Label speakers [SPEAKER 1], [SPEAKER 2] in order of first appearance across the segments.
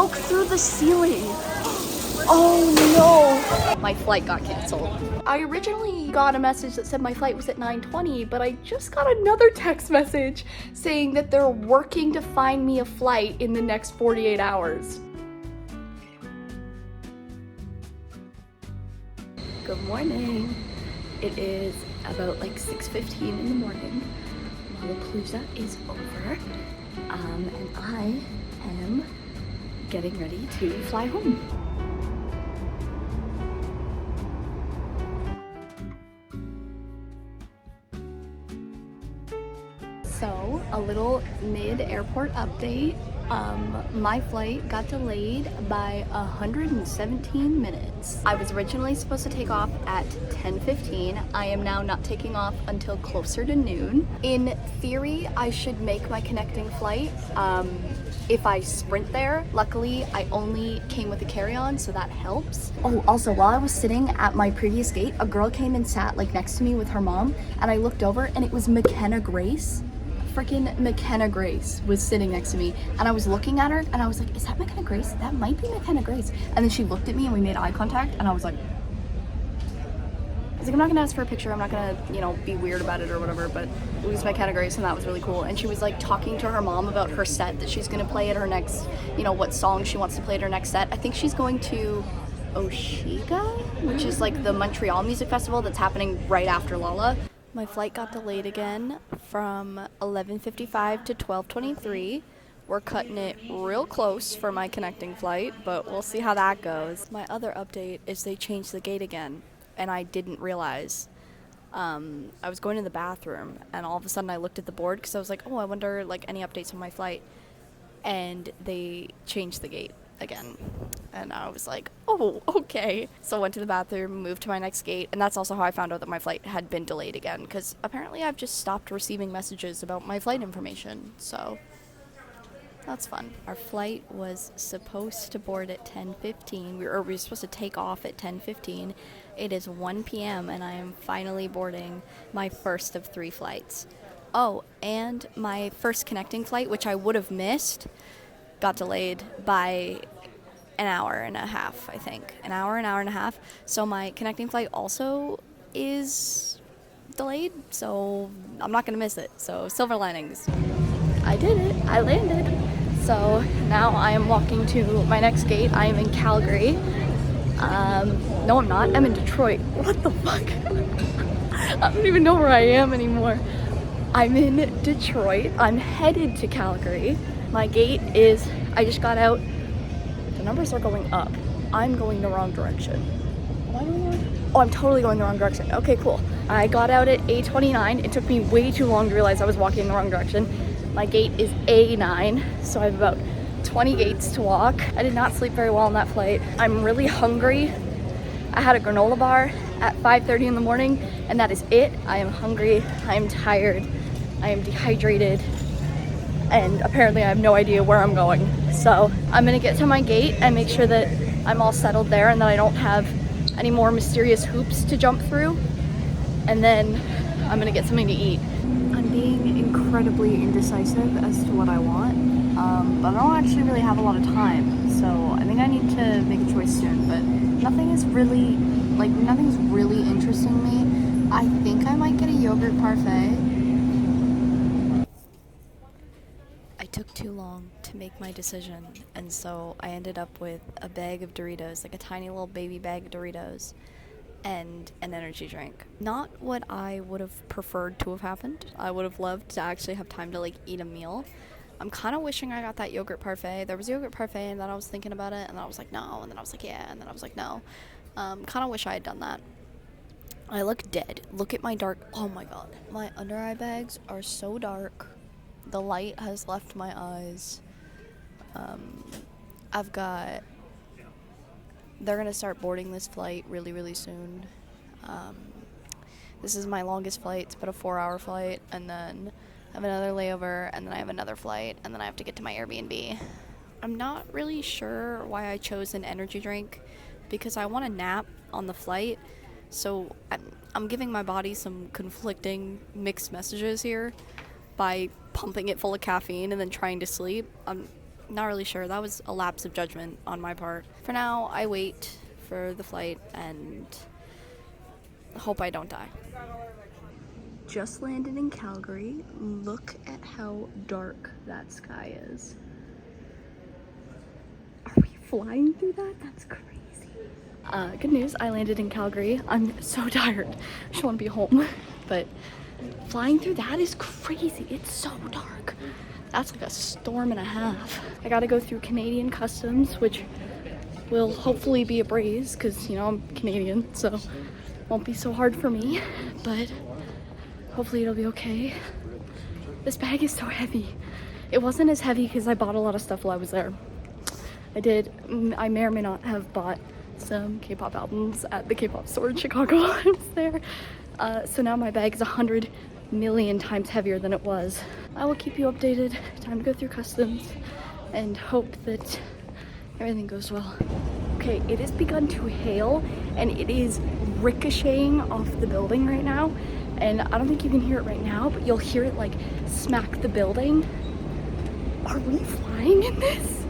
[SPEAKER 1] broke through the ceiling. Oh no! My flight got canceled. I originally got a message that said my flight was at 9:20, but I just got another text message saying that they're working to find me a flight in the next 48 hours. Good morning. It is about like 6:15 in the morning. Lollapalooza is over, and I am getting ready to fly home. So, a little mid-airport update. My flight got delayed by 117 minutes. I was originally supposed to take off at 10:15. I am now not taking off until closer to noon. In theory, I should make my connecting flight if I sprint there. Luckily, I only came with a carry-on, so that helps. Oh, also, while I was sitting at my previous gate, a girl came and sat like next to me with her mom, and I looked over and it was McKenna Grace. Freaking McKenna Grace was sitting next to me, and I was looking at her and I was like, is that McKenna Grace? That might be McKenna Grace. And then she looked at me and we made eye contact, and I was like, I'm not gonna ask for a picture, I'm not gonna, be weird about it or whatever, but it was McKenna Grace and that was really cool. And she was like talking to her mom about her set that she's gonna play at her next, what song she wants to play at her next set. I think she's going to Oshiga, which is like the Montreal Music Festival that's happening right after Lolla. My flight got delayed again from 11:55 to 12:23. We're cutting it real close for my connecting flight, but we'll see how that goes. My other update is they changed the gate again, and I didn't realize. I was going to the bathroom, and all of a sudden I looked at the board because I was like, oh, I wonder, any updates on my flight. And they changed the gate again. And I was like, oh, okay. So I went to the bathroom, moved to my next gate, and that's also how I found out that my flight had been delayed again, because apparently I've just stopped receiving messages about my flight information, so that's fun. Our flight was supposed to board at 10:15. We were supposed to take off at 10:15. It is 1 p.m. and I am finally boarding my first of 3 flights. Oh, and my first connecting flight, which I would have missed, got delayed by an hour and a half, I think. An hour and a half. So my connecting flight also is delayed, so I'm not going to miss it. So silver linings. I did it. I landed. So now I am walking to my next gate. I am in Calgary. No, I'm not. I'm in Detroit. What the fuck? I don't even know where I am anymore. I'm in Detroit. I'm headed to Calgary. My gate is, I just got out. The numbers are going up. I'm going the wrong direction. Am I going the wrong? Oh, I'm totally going the wrong direction. Okay, cool. I got out at 8:29. It took me way too long to realize I was walking in the wrong direction. My gate is A9, so I have about 20 gates to walk. I did not sleep very well on that flight. I'm really hungry. I had a granola bar at 5:30 in the morning, and that is it. I am hungry. I am tired. I am dehydrated. And apparently I have no idea where I'm going. So I'm gonna get to my gate and make sure that I'm all settled there and that I don't have any more mysterious hoops to jump through. And then I'm gonna get something to eat. I'm being incredibly indecisive as to what I want, but I don't actually really have a lot of time. So I think I need to make a choice soon, but nothing's really interesting me. I think I might get a yogurt parfait. I took too long to make my decision, and so I ended up with a bag of Doritos, like a tiny little baby bag of Doritos, and an energy drink. Not what I would have preferred to have happened. I would have loved to actually have time to eat a meal. I'm kind of wishing I got that yogurt parfait. There was a yogurt parfait, and then I was thinking about it, and then I was like, no, and then I was like, yeah, and then I was like, no. Kind of wish I had done that. I look dead. Look at my dark, oh my god. My under eye bags are so dark. The light has left my eyes. They're gonna start boarding this flight really, really soon. This is my longest flight. It's about a 4-hour flight, and then I have another layover, and then I have another flight, and then I have to get to my Airbnb. I'm not really sure why I chose an energy drink, because I want to nap on the flight, so I'm giving my body some conflicting mixed messages here by pumping it full of caffeine and then trying to sleep. Not really sure. That was a lapse of judgment on my part. For now, I wait for the flight and hope I don't die. Just landed in Calgary. Look at how dark that sky is. Are we flying through that? That's crazy. Good news, I landed in Calgary. I'm so tired. I just want to be home. But flying through that is crazy. It's so dark. That's like a storm and a half. I gotta go through Canadian customs, which will hopefully be a breeze because, you know, I'm Canadian, so it won't be so hard for me. But hopefully it'll be okay. This bag is so heavy. It wasn't as heavy because I bought a lot of stuff while I was there. I may or may not have bought some K-pop albums at the K-pop store in Chicago while I was there. So now my bag is 100 million times heavier than it was. I will keep you updated. Time to go through customs and hope that everything goes well. Okay, it has begun to hail and it is ricocheting off the building right now. And I don't think you can hear it right now, but you'll hear it like smack the building. Are we flying in this?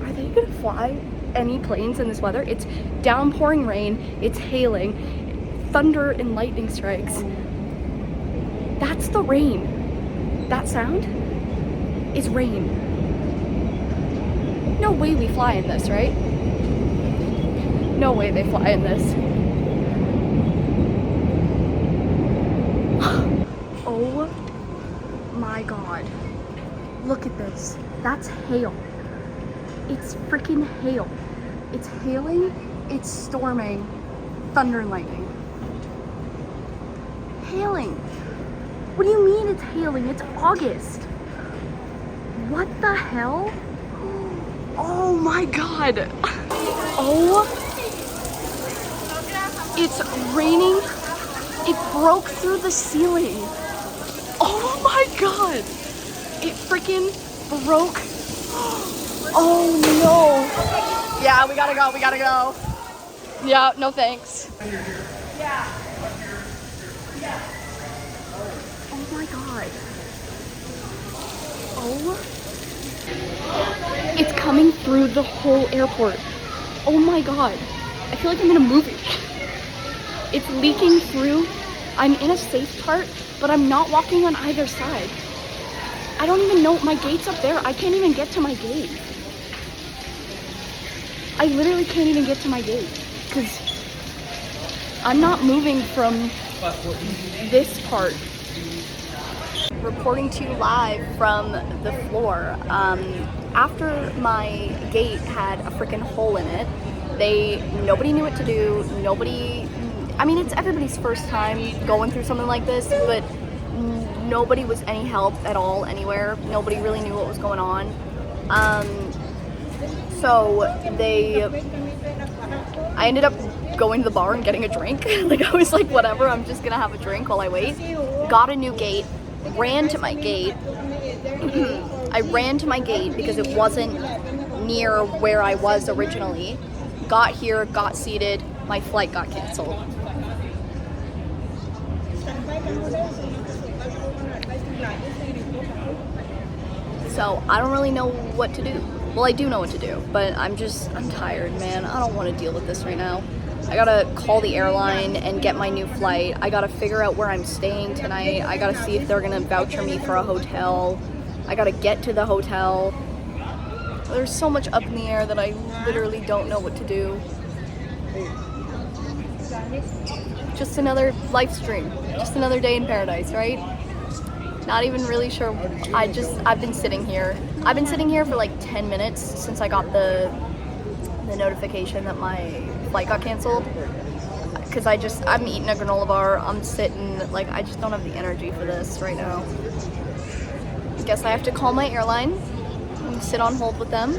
[SPEAKER 1] Are they gonna fly any planes in this weather? It's downpouring rain, it's hailing, thunder and lightning strikes. That's the rain. That sound is rain. No way we fly in this, right? No way they fly in this. Oh my god. Look at this. That's hail. It's freaking hail. It's hailing, it's storming, thunder and lightning. Hailing. What do you mean it's hailing? It's August. What the hell? Oh my god. Oh. It's raining. It broke through the ceiling. Oh my god. It freaking broke. Oh no. Yeah, we gotta go. We gotta go. Yeah, no thanks. Yeah. Oh my god. Oh. It's coming through the whole airport. Oh my god. I feel like I'm in a movie. It's leaking through. I'm in a safe part, but I'm not walking on either side. I don't even know. My gate's up there. I can't even get to my gate. I literally can't even get to my gate because I'm not moving from this part. Reporting to you live from the floor. After my gate had a freaking hole in it, nobody knew what to do. I mean, it's everybody's first time going through something like this, but nobody was any help at all anywhere. Nobody really knew what was going on. So I ended up going to the bar and getting a drink. Like, I was like, whatever, I'm just gonna have a drink while I wait. Got a new gate, ran to my gate. I ran to my gate because it wasn't near where I was originally. Got here, got seated, my flight got canceled. So I don't really know what to do. Well, I do know what to do, but I'm tired, man. I don't want to deal with this right now. I gotta call the airline and get my new flight. I gotta figure out where I'm staying tonight. I gotta see if they're gonna voucher me for a hotel. I gotta get to the hotel. There's so much up in the air that I literally don't know what to do. Just another live stream. Just another day in paradise, right? Not even really sure. I've been sitting here. I've been sitting here for like 10 minutes since I got the notification that my flight got canceled. Because I'm eating a granola bar. I'm sitting, like, I just don't have the energy for this right now. I guess I have to call my airline and sit on hold with them.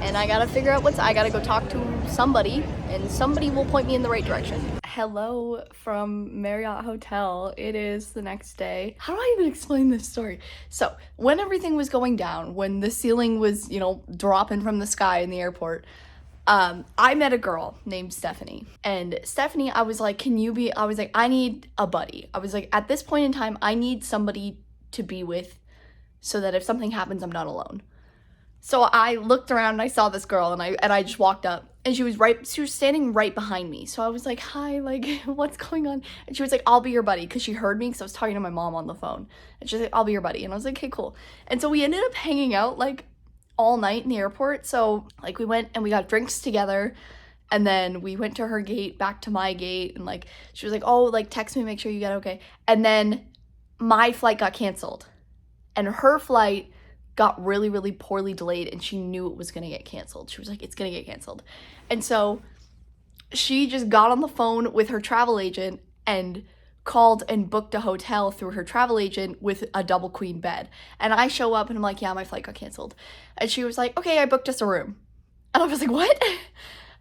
[SPEAKER 1] And I gotta figure out I gotta go talk to somebody, and somebody will point me in the right direction. Hello from Marriott Hotel. It is the next day. How do I even explain this story? So, when everything was going down, when the ceiling was, dropping from the sky in the airport, I met a girl named Stephanie. And Stephanie, I was like, I need a buddy. I was like, at this point in time, I need somebody to be with so that if something happens, I'm not alone. So I looked around and I saw this girl, and I just walked up, and she was standing right behind me. So I was like, hi, like, what's going on? And she was like, I'll be your buddy, because she heard me, because I was talking to my mom on the phone. And she's like, I'll be your buddy. And I was like, okay, cool. And so we ended up hanging out like all night in the airport. So like we went and we got drinks together, and then we went to her gate, back to my gate, and like she was like, oh, like text me, make sure you get okay. And then my flight got canceled, and her flight got really, really poorly delayed, and she knew it was gonna get canceled. She was like, it's gonna get canceled. And so she just got on the phone with her travel agent and called and booked a hotel through her travel agent with a double queen bed. And I show up and I'm like, yeah, my flight got canceled. And she was like, okay, I booked us a room. And I was like, what?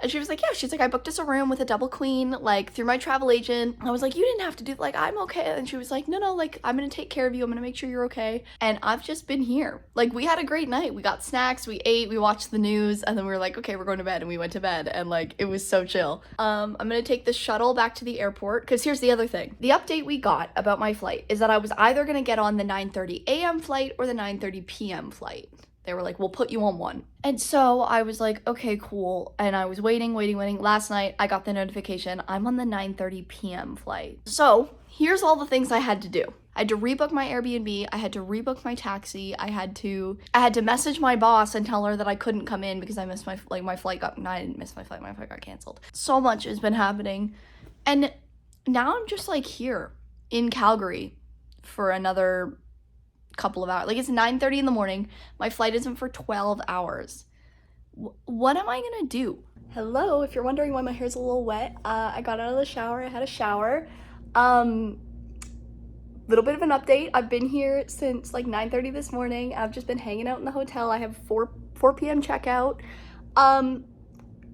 [SPEAKER 1] And she was like, yeah, she's like, I booked us a room with a double queen, like, through my travel agent. I was like, you didn't have to do, like, I'm okay. And she was like, no, like, I'm gonna take care of you. I'm gonna make sure you're okay. And I've just been here. Like, we had a great night. We got snacks, we ate, we watched the news, and then we were like, okay, we're going to bed. And we went to bed, and, like, it was so chill. I'm gonna take the shuttle back to the airport, because here's the other thing. The update we got about my flight is that I was either gonna get on the 9:30 a.m. flight or the 9:30 p.m. flight. They were like, we'll put you on one. And so I was like, okay, cool. And I was waiting. Last night, I got the notification, I'm on the 9:30 p.m. flight. So here's all the things I had to do. I had to rebook my Airbnb. I had to rebook my taxi. I had to message my boss and tell her that I couldn't come in because I missed my flight got, no, I didn't miss my flight got canceled. So much has been happening. And now I'm just like here in Calgary for another couple of hours. Like, it's 9:30 in the morning. My flight isn't for 12 hours. What am I gonna do? Hello, if you're wondering why my hair's a little wet, I got out of the shower. I had a shower. Little bit of an update. I've been here since like 9:30 this morning. I've just been hanging out in the hotel. I have 4 p.m. checkout.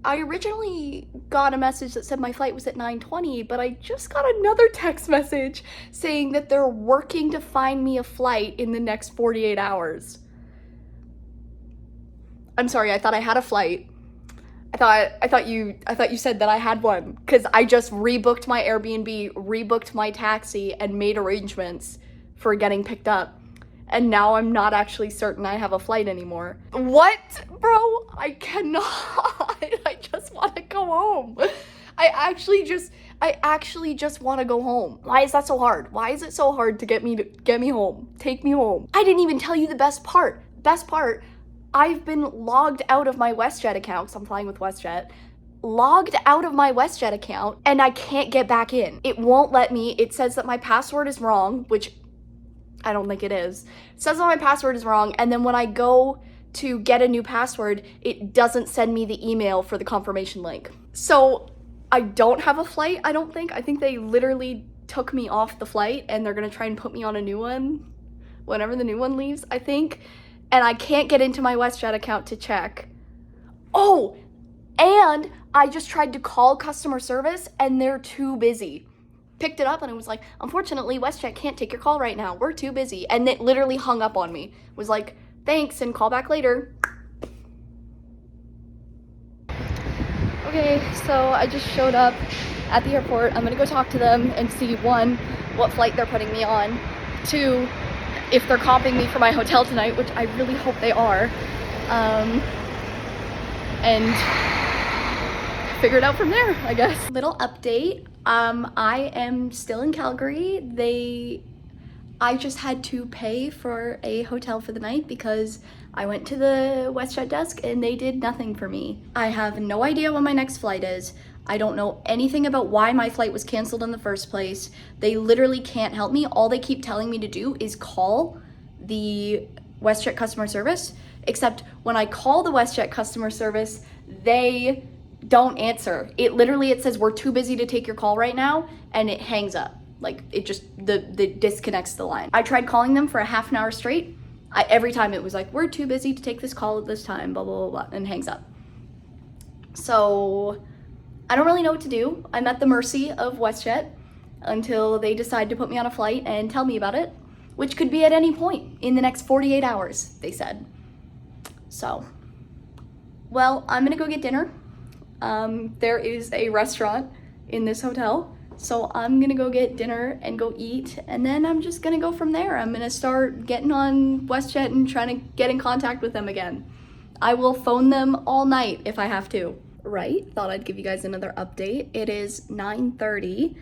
[SPEAKER 1] I originally got a message that said my flight was at 9:20, but I just got another text message saying that they're working to find me a flight in the next 48 hours. I'm sorry, I thought I had a flight. I thought you said that I had one, because I just rebooked my Airbnb, rebooked my taxi, and made arrangements for getting picked up. And now I'm not actually certain I have a flight anymore. What? Bro, I cannot. I just want to go home. I actually just want to go home. Why is that so hard? Why is it so hard to get me home? Take me home. I didn't even tell you the best part. I've been logged out of my Westjet account, because I'm flying with Westjet. Logged out of my Westjet account, and I can't get back in. It won't let me. It says that my password is wrong, which I don't think it is. It says that my password is wrong, and then when I go to get a new password, it doesn't send me the email for the confirmation link. So I don't have a flight, I don't think. I think they literally took me off the flight, and they're gonna try and put me on a new one whenever the new one leaves, I think. And I can't get into my Westjet account to check. Oh, and I just tried to call customer service, and they're too busy. Picked it up, and it was like, unfortunately, Westjet can't take your call right now. We're too busy. And it literally hung up on me. Was like, thanks, and call back later. Okay, so I just showed up at the airport. I'm gonna go talk to them and see, 1, what flight they're putting me on. 2, if they're comping me for my hotel tonight, which I really hope they are. And figure it out from there, I guess. Little update. I am still in Calgary. I just had to pay for a hotel for the night because I went to the Westjet desk and they did nothing for me. I have no idea when my next flight is. I don't know anything about why my flight was canceled in the first place. They literally can't help me. All they keep telling me to do is call the Westjet customer service, except when I call the Westjet customer service, they don't answer. It says, we're too busy to take your call right now, and it hangs up. Like, it just, the disconnects the line. I tried calling them for a half an hour straight. Every time it was like, we're too busy to take this call at this time, blah, blah, blah, blah, and hangs up. So I don't really know what to do. I'm at the mercy of Westjet until they decide to put me on a flight and tell me about it, which could be at any point in the next 48 hours, they said. So, well, I'm gonna go get dinner. There is a restaurant in this hotel, so I'm gonna go get dinner and go eat, and then I'm just gonna go from there. I'm gonna start getting on Westjet and trying to get in contact with them again. I will phone them all night if I have to. Right? Thought I'd give you guys another update. It is 9:30.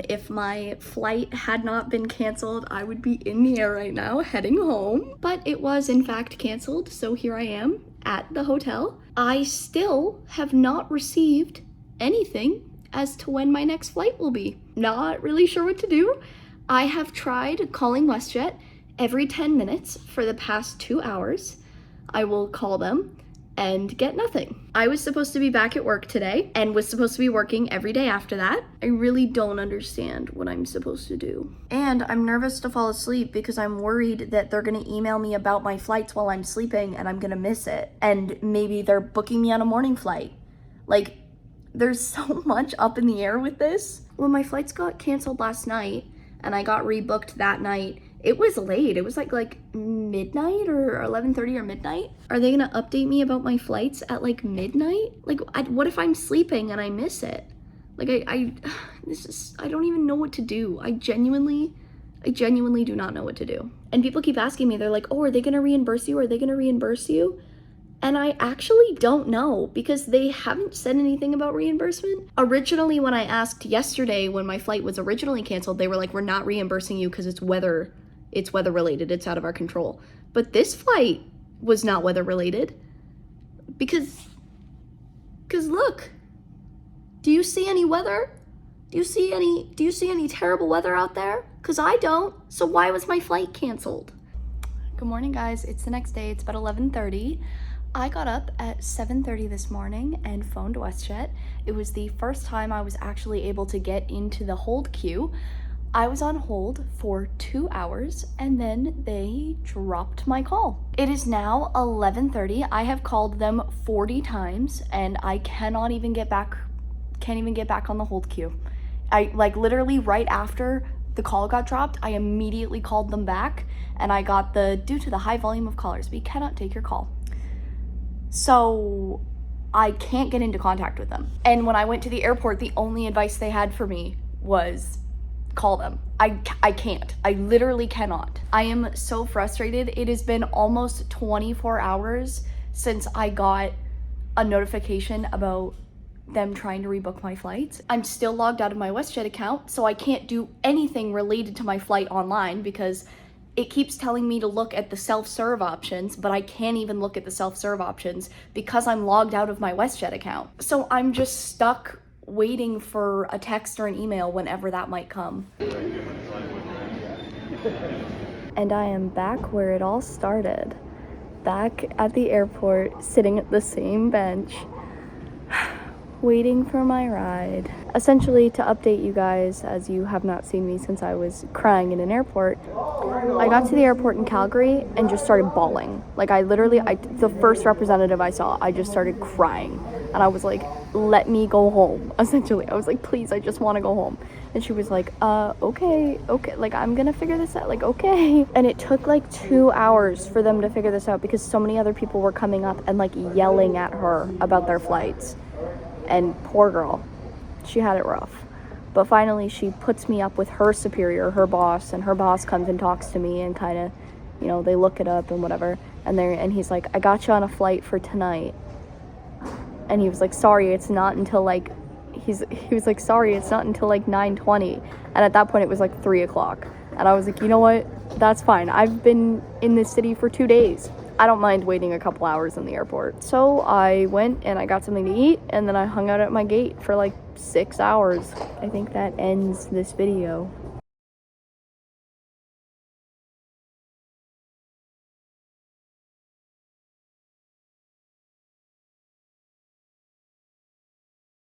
[SPEAKER 1] If my flight had not been canceled, I would be in the air right now heading home. But it was in fact canceled, so here I am at the hotel. I still have not received anything as to when my next flight will be. Not really sure what to do. I have tried calling Westjet every 10 minutes for the past 2 hours. I will call them and get nothing. I was supposed to be back at work today and was supposed to be working every day after that. I really don't understand what I'm supposed to do. And I'm nervous to fall asleep because I'm worried that they're gonna email me about my flights while I'm sleeping and I'm gonna miss it. And maybe they're booking me on a morning flight. Like, there's so much up in the air with this. When my flights got canceled last night and I got rebooked that night, it was late. It was like midnight or 11:30 or midnight. Are they gonna update me about my flights at like midnight? Like, what if I'm sleeping and I miss it? Like, I don't even know what to do. I genuinely do not know what to do. And people keep asking me, they're like, oh, are they gonna reimburse you? Are they gonna reimburse you? And I actually don't know because they haven't said anything about reimbursement. Originally, when I asked yesterday when my flight was originally canceled, they were like, we're not reimbursing you because it's weather related, it's out of our control. But this flight was not weather related because look, do you see any weather? Do you see any terrible weather out there? Because I don't. So why was my flight canceled? Good morning, guys. It's the next day. It's about 11:30. I got up at 7:30 this morning and phoned Westjet. It was the first time I was actually able to get into the hold queue. I was on hold for 2 hours and then they dropped my call. It is now 11:30. I have called them 40 times and I can't even get back on the hold queue. I literally right after the call got dropped, I immediately called them back and I got due to the high volume of callers, we cannot take your call. So I can't get into contact with them. And when I went to the airport, the only advice they had for me was call them. I can't. I literally cannot. I am so frustrated. It has been almost 24 hours since I got a notification about them trying to rebook my flights. I'm still logged out of my Westjet account, so I can't do anything related to my flight online because it keeps telling me to look at the self-serve options, but I can't even look at the self-serve options because I'm logged out of my Westjet account. So I'm just stuck waiting for a text or an email whenever that might come. And I am back where it all started. Back at the airport, sitting at the same bench, waiting for my ride. Essentially, to update you guys, as you have not seen me since I was crying in an airport, I got to the airport in Calgary and just started bawling. Like, the first representative I saw, I just started crying. And I was like, let me go home, essentially. I was like, please, I just want to go home. And she was like, okay, like, I'm gonna figure this out, like, okay. And it took like 2 hours for them to figure this out because so many other people were coming up and like yelling at her about their flights. And poor girl, she had it rough. But finally she puts me up with her superior, her boss, and her boss comes and talks to me and kind of, they look it up and whatever. And he's like, I got you on a flight for tonight. And he was like, sorry, it's not until like, he was like, sorry, it's not until like 9:20. And at that point it was like 3 o'clock. And I was like, you know what? That's fine. I've been in this city for 2 days. I don't mind waiting a couple hours in the airport. So I went and I got something to eat and then I hung out at my gate for like 6 hours. I think that ends this video.